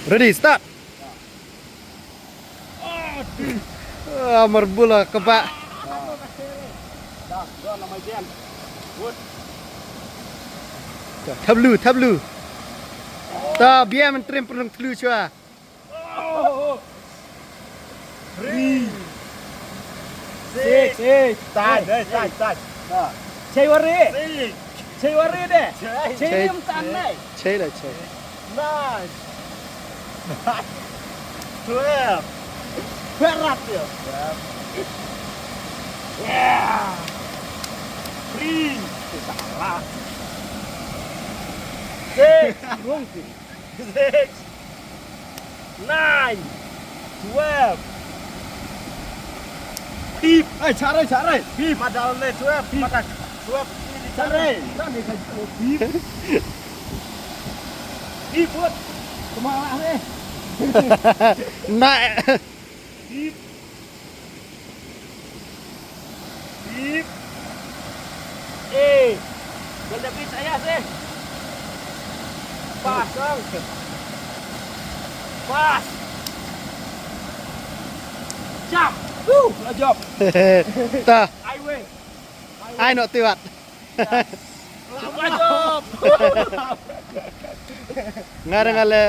Ready, start. Merbula kebak. Tablu. Ta biar menteri perang telu cua. Six. Start. Cewari deh. Cewari tanai. Cai. 9. 12. Berat ya. Yeah. 3. Salah. 6. 9. 12. Pip. Cari. Pip. Madal le 12. Makan. 12. Cari. Pip. Pip buat. Kemana nih? Nak. Pip. Jangan beri saya sih. Pas, Bang. Pas. Jump. Job. Ta, I win. ai nak tiwat. Job. Ngarang ale